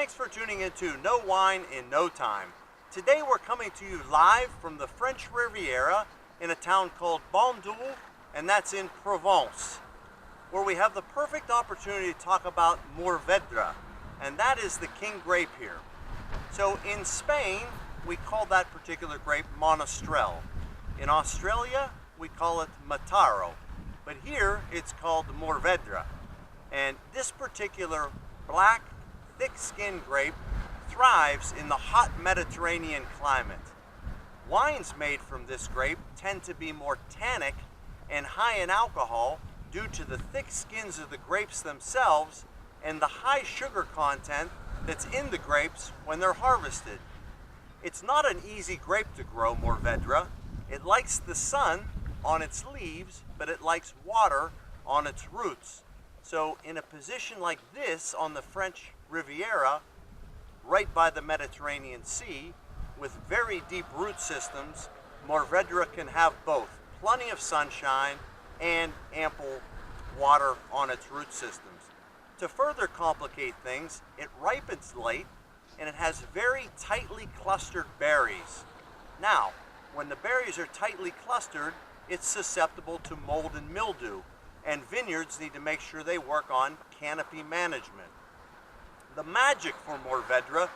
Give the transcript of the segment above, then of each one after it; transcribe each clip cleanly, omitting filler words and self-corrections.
Thanks for tuning into No Wine in No Time. Today we're coming to you live from the French Riviera in a town called Bandol, and that's in Provence, where we have the perfect opportunity to talk about Mourvedre, and that is the king grape here. So in Spain, we call that particular grape Monastrell. In Australia, we call it Mataro, but here it's called Mourvedre. And this particular black, thick-skinned grape thrives in the hot Mediterranean climate. Wines made from this grape tend to be more tannic and high in alcohol due to the thick skins of the grapes themselves and the high sugar content that's in the grapes when they're harvested. It's not an easy grape to grow, Mourvedre. It likes the sun on its leaves, but it likes water on its roots. So in a position like this on the French Riviera, right by the Mediterranean Sea, with very deep root systems, Mourvedre can have both plenty of sunshine and ample water on its root systems. To further complicate things, it ripens late and it has very tightly clustered berries. Now, when the berries are tightly clustered, it's susceptible to mold and mildew, and vineyards need to make sure they work on canopy management. The magic for Mourvedre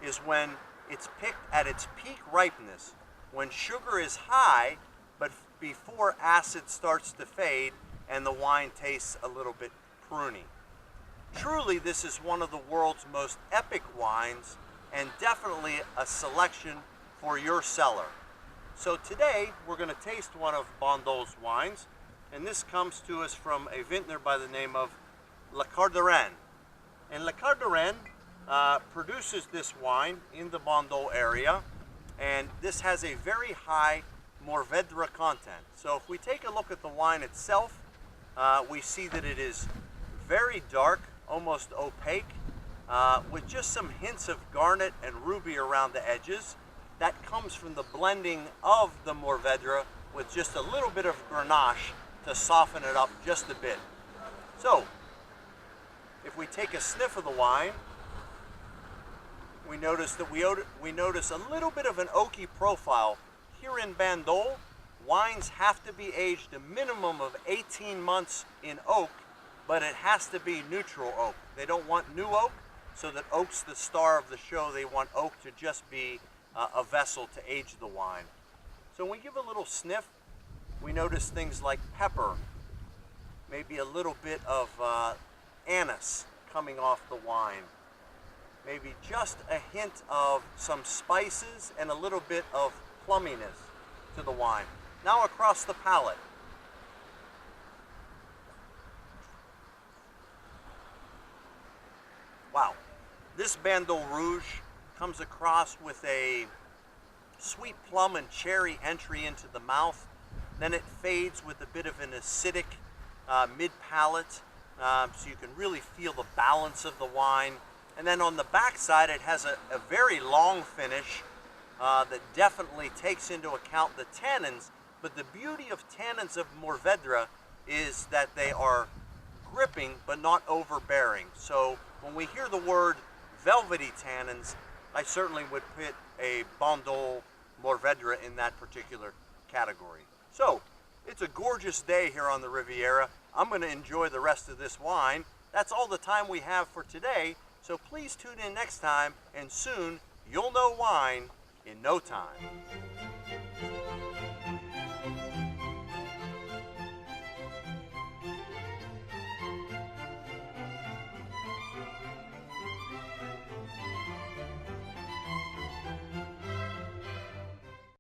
is when it's picked at its peak ripeness, when sugar is high, but before acid starts to fade and the wine tastes a little bit pruny. Truly, this is one of the world's most epic wines and definitely a selection for your cellar. So today, we're going to taste one of Bandol's wines, and this comes to us from a vintner by the name of Le Cardaran. And Le Cardaran produces this wine in the Bandol area, and this has a very high Mourvedre content. So if we take a look at the wine itself, we see that it is very dark, almost opaque, with just some hints of garnet and ruby around the edges. That comes from the blending of the Mourvedre with just a little bit of Grenache to soften it up just a bit. So, if we take a sniff of the wine, we notice that we notice a little bit of an oaky profile. Here in Bandol, wines have to be aged a minimum of 18 months in oak, but it has to be neutral oak. They don't want new oak, so that oak's the star of the show. They want oak to just be a vessel to age the wine. So when we give a little sniff, we notice things like pepper, maybe a little bit of anise coming off the wine, maybe just a hint of some spices and a little bit of plumminess to the wine. Now across the palate. Wow, this Bandol Rouge comes across with a sweet plum and cherry entry into the mouth. Then it fades with a bit of an acidic mid-palate, so you can really feel the balance of the wine. And then on the backside, it has a very long finish that definitely takes into account the tannins. But the beauty of tannins of Mourvedre is that they are gripping but not overbearing. So when we hear the word velvety tannins, I certainly would put a Bandol Mourvedre in that particular category. So, it's a gorgeous day here on the Riviera. I'm going to enjoy the rest of this wine. That's all the time we have for today, so please tune in next time, and soon you'll know wine in no time.